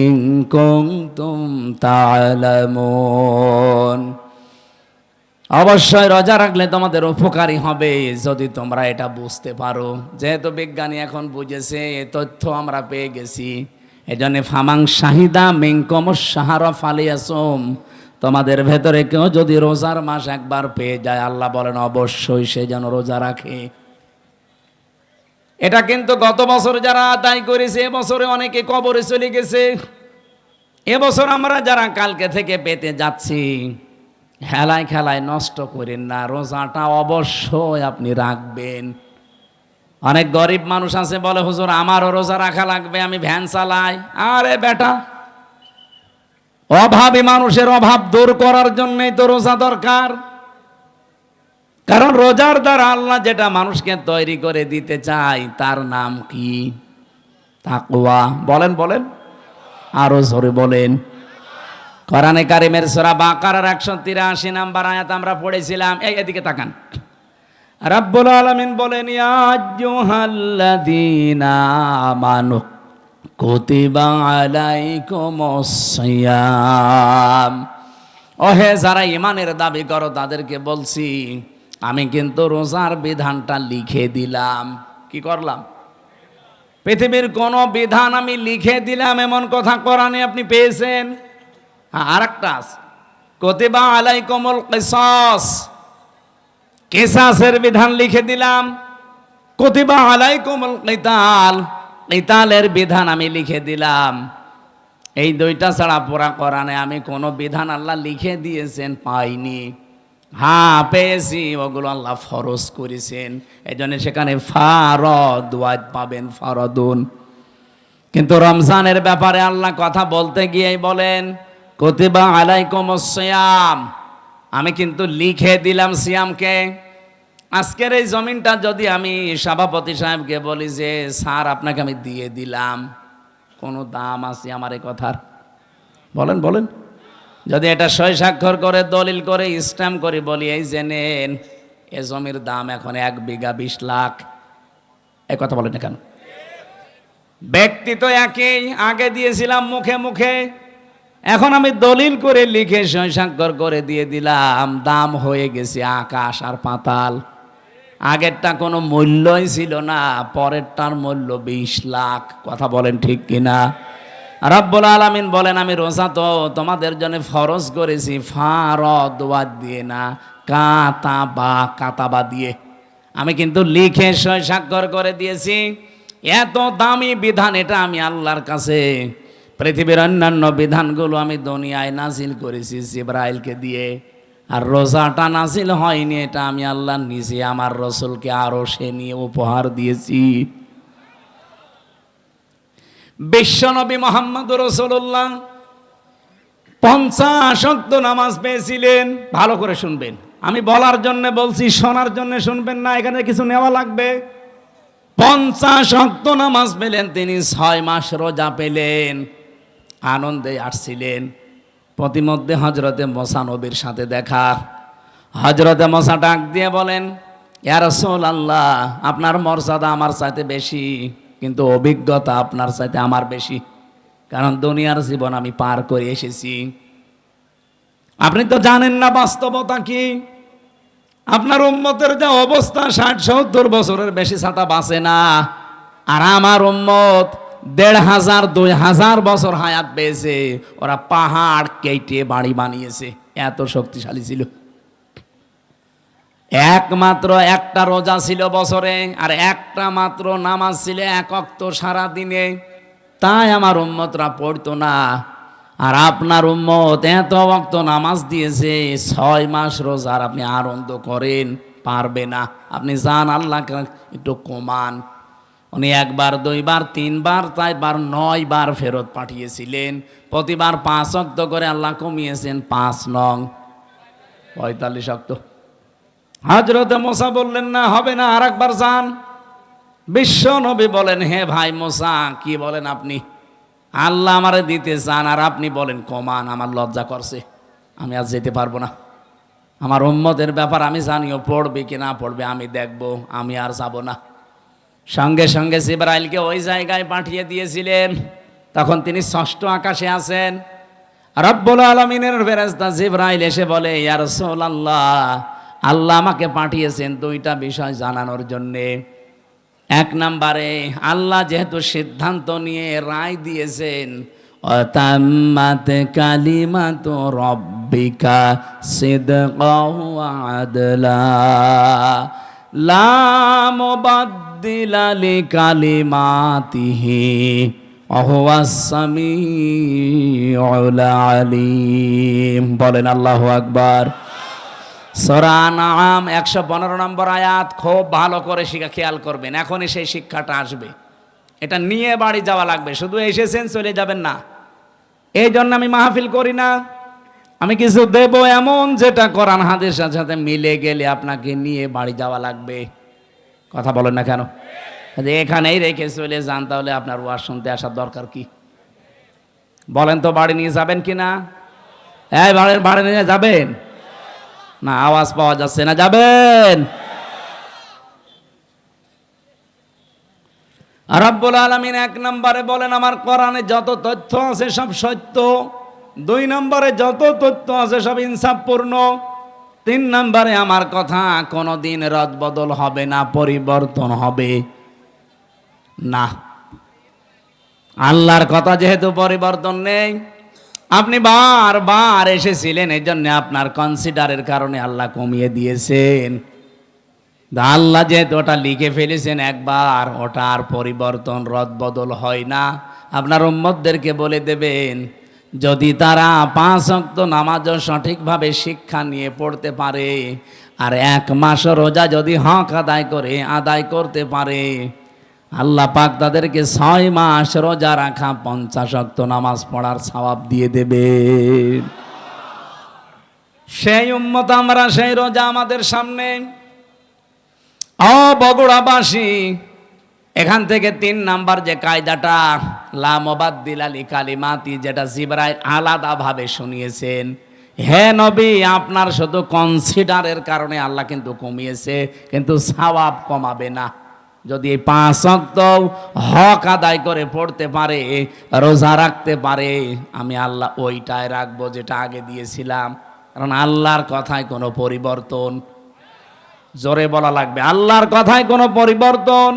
ইন কুনতুম তা'লামুন, অবশ্যই রোজা রাখলে তোমাদের উপকারী হবে যদি তোমরা এটা বুঝতে পারো। যেহেতু বিজ্ঞানী এখন বুঝেছে, এই তথ্য আমরা পেয়ে গেছি, এজন্য ফামাং শাহিদা মিনকুমুশ শাহরা ফালিয়াসুম, তোমাদের ভেতরে কেউ যদি রোজার মাস একবার পেয়ে যায়, আল্লাহ বলেন অবশ্যই সে যেন রোজা রাখে। এটা কিন্তু গত বছর যারা আদায় করেছে, এবছরে অনেকে কবরে চলে গেছে। এবছর আমরা যারা কালকে থেকে পেতে যাচ্ছি, হেলায় খেলায় নষ্ট করেন না, রোজাটা অবশ্যই আপনি রাখবেন। অনেক গরিব মানুষ আছে বলে, হুজুর আমারও রোজা রাখা লাগবে, আমি ভ্যান চালাই। আরে বেটা, অভাবী মানুষের অভাব দূর করার জন্যই তো রোজা দরকার। কারণ রোজার দ্বারা আল্লাহ যেটা মানুষকে তৈরি করে দিতে চায় তার নাম কি? তাকওয়া। বলেন বলেন, আরো জোরে বলেন। কোরআনে কারিমের সূরা বাকারার 183 নম্বর আয়াত আমরা পড়েছিলাম। এদিকে তাকান। রাব্বুল আলামিন বলেন, ইয়া আইয়ুহাল্লাযীনা আমানু কুতিবা আলাইকুমুস সিয়াম, ওহে যারা ঈমানের দাবি করো তাদেরকে বলছি, আমি কিন্তু রোজার বিধানটা লিখে দিলাম। কি করলাম? পৃথিবীর কোন বিধান আমি লিখে দিলাম এমন কথা কোরআনে আপনি পেয়েছেন? আর একটা আছে, কুতিবা আলাইকুমুল কিসাস, কিসাসের বিধান লিখে দিলাম, কুতিবা আলাইকুমুল কিতাল, কিতালের বিধান আমি লিখে দিলাম। এই দুইটা ছাড়া পুরা কোরআনে আমি কোনো বিধান আল্লাহ লিখে দিয়েছেন পাইনি। হ্যাঁ পেয়েছি, ওগুলো আল্লাহ ফরজ করেছেন, এই জন্য সেখানে ফারদ ওয়াজ পাবেন, ফারদুন। কিন্তু রমজানের ব্যাপারে আল্লাহ কথা বলতে গিয়েই বলেন কুতিবা আলাইকুমুস সিয়াম, আমি কিন্তু লিখে দিলাম সিয়ামকে। আজকের এই জমিনটা যদি আমি সভাপতি সাহেবকে বলি যে স্যার আপনাকে আমি দিয়ে দিলাম, কোনো দাম আছে আমার এই কথার? বলেন বলেন। যদি এটা সই স্বাক্ষর করে দলিল করে স্ট্যাম্প করে বলি এই যে নেন, এ জমির দাম এখন 1 বিঘা 20 লাখ, এই কথা বলেন না কেন? ব্যক্তি তো একই, আগে দিয়েছিলাম মুখে মুখে, এখন আমি দলিল করে লিখে সই স্বাক্ষর করে দিয়ে দিলাম, দাম হয়ে গেছে আকাশ আর পাতাল। আগেরটা কোনো মূল্যই ছিল না, পরেরটার মূল্য 20 লাখ। কথা বলেন ঠিক কিনা? রব্বুল আলামিন বলেন আমি রোজা তো তোমাদের জন্য ফরজ করেছি ফারদ ওয়াজ দিয়ে না, কাতাবা দিয়ে। আমি কিন্তু লিখে সই স্বাক্ষর করে দিয়েছি। এত দামি বিধান এটা আমি আল্লাহর কাছে। পৃথিবীর অন্যান্য বিধানগুলো আমি দুনিয়ায় নাজিল করেছি জিবরাইলকে দিয়ে, আর রোজাটা নাজিল হয়নি, এটা আমি আল্লাহ নিজে আমার রসুলকে আরো সে নিয়ে উপহার দিয়েছি। বিশ্বনবী মুহাম্মদ রাসূলুল্লাহ 50 ওয়াক্ত নামাজ পেয়েছিলেন। ভালো করে শুনবেন, আমি বলার জন্য বলছি, শোনার জন্য শুনবেন না, এখানে কিছু নেওয়া লাগবে। 50 ওয়াক্ত নামাজ পেলেন তিনি, 6 মাস রোজা পেলেন, আনন্দে আসছিলেন। প্রতিমধ্যে হযরতে মুসা নবীর সাথে দেখা। হযরতে মুসা ডাক দিয়ে বলেন ইয়া রাসূলুল্লাহ, আপনার মর্যাদা আমার চাইতে বেশি, কিন্তু অভিজ্ঞতা আপনার চাইতে আমার বেশি, কারণ দুনিয়ার জীবন আমি পার করে এসেছি। আপনি তো জানেন না বাস্তবতা কি। আপনার উম্মতের যা অবস্থা, 60-70 বছরের বেশি ছাতা বাঁচে না, আর আমার উম্মত 1500 2000 বছর হায়াত পেয়েছে। ওরা পাহাড় কেটে বাড়ি বানিয়েছে, এত শক্তিশালী ছিল। একমাত্র একটা রোজা ছিল বছরে, আর একটা মাত্র নামাজ ছিল 1 ওয়াক্ত সারা দিনে, তাই আমার উম্মতরা পড়তো না। আর আপনার উম্মত এত ওয়াক্ত নামাজ দিয়েছে, 6 মাস রোজার আপনি আনন্দ করেন, পারবে না। আপনি যান আল্লাহকে একটু কমান। উনি 1 বার 2 বার 3 বার 4 বার 9 বার ফেরত পাঠিয়েছিলেন, প্রতিবার 5 ওয়াক্ত করে আল্লাহ কমিয়েছেন, 5 নং 45 ওয়াক্ত। হযরতে মুসা বললেন না হবে না, আরেকবার যান। বিশ্ব নবী বলেন হে ভাই মুসা, কি বলেন আপনি? আল্লাহ আমারে দিতে চান আর আপনি বলেন কমান, আমার লজ্জা করছে, আমি আজ যেতে পারবো না। আমার উম্মতের ব্যাপার আমি জানিও, পড়বে কি না পড়বে আমি দেখব, আমি আর যাব না। সঙ্গে সঙ্গে জিবরাইলকে ওই জায়গায় পাঠিয়ে দিয়েছিলেন। তখন তিনি 6ষ্ঠ আকাশে আছেন। রব্বুল আলামিনের ফেরেশতা জিবরাইল এসে বলে ইয়া রাসূলুল্লাহ, আল্লাহ আমাকে পাঠিয়েছেন 2টা বিষয় জানানোর জন্যে। 1 নম্বরে আল্লাহ যেহেতু সিদ্ধান্ত নিয়ে রায় দিয়েছেন, অতাম্মাত কালিমাতু রাব্বিকা সিদকাও ওয়া আদলা লা মুবাদদিলা লিকালিমাতিহি ওয়া হুয়াস সামিউল আলিম। বলেন আল্লাহু আকবার। সূরা আনআম 115 নম্বর আয়াত। খুব ভালো করে খেয়াল করবেন, এখনই সেই শিক্ষাটা আসবে। এটা নিয়ে বাড়ি যাওয়া লাগবে, শুধু এসেছেন চলে যাবেন না। এই জন্য আমি মাহফিল করি না, আমি কিছু দেব এমন যেটা কোরআন হাদিসের সাথে মিলে গেলে আপনাকে নিয়ে বাড়ি যাওয়া লাগবে। কথা বলেন না কেন? এখানেই রেখে চলে যান, তাহলে আপনার ওয়াজ শুনতে আসার দরকার কি? বলেন তো, বাড়ি নিয়ে যাবেন কিনা? এই বাড়ি নিয়ে যাবেন না? আওয়াজ পাওয়া যাচ্ছে না, যাবেন? রব্বুল আলামিন 1 নম্বরে বলেন আমার কোরআনে যত তথ্য আছে সব সত্য। 2 নম্বরে যত তথ্য আছে সব ইনসাফপূর্ণ। 3 নম্বরে আমার কথা কোনোদিন রদবদল হবে না, পরিবর্তন হবে না। আল্লাহর কথা যেহেতু পরিবর্তন নেই, আপনি বারবার এসেছিলেন, এই জন্য আপনার কনসিডারের কারণে আল্লাহ কমিয়ে দিয়েছেন। আল্লাহ যেহেতু ওটা লিখে ফেলেছেন একবার, ওটা আর পরিবর্তন রদবদল হয় না। আপনার উম্মতদেরকে বলে দেবেন, যদি তারা 5 ওয়াক্ত নামাজও সঠিকভাবে শিক্ষা নিয়ে পড়তে পারে, আর 1 মাস রোজা যদি হক আদায় করতে পারে, আল্লাহ পাক তাদেরকে 6 মাস রোজা রাখা 50 ওয়াক্ত নামাজ পড়ার সওয়াব দিয়ে দেবে। সেই উম্মত আমরা, সেই রোজা আমাদের সামনে। বগুড়াবাসী, এখান থেকে 3 নাম্বার যে কায়দাটা, লা মুবাদ্দিলা লিকালিমাতি, যেটা জিবরাইল আলাদাভাবে শুনিয়েছেন, হে নবী আপনার শুধু কনসিডারের কারণে আল্লাহ কিন্তু কমিয়েছে, কিন্তু সওয়াব কমাবে না। যদি এই 5 ওয়াক্ত হক আদায় করে পড়তে পারে, রোজা রাখতে পারে, আমি আল্লাহ ওইটাই রাখবো যেটা আগে দিয়েছিলাম। কারণ আল্লাহর কথায় কোনো পরিবর্তন, জোরে বলা লাগবে, আল্লাহর কথায় কোনো পরিবর্তন।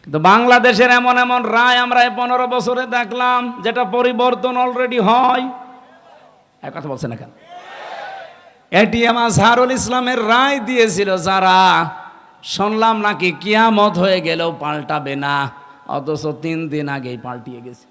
কিন্তু বাংলাদেশের এমন এমন রায় আমরা 15 বছরে দেখলাম যেটা পরিবর্তন অলরেডি হয়। এক কথা বলছেন না কেন? এটিএম আজহারুল ইসলামের রায় দিয়েছিল যারা, শুনলাম নাকি কিয়ামত হয়ে গেলেও পাল্টাবে না, অথচ 3 দিন আগেই পাল্টিয়ে গেছে।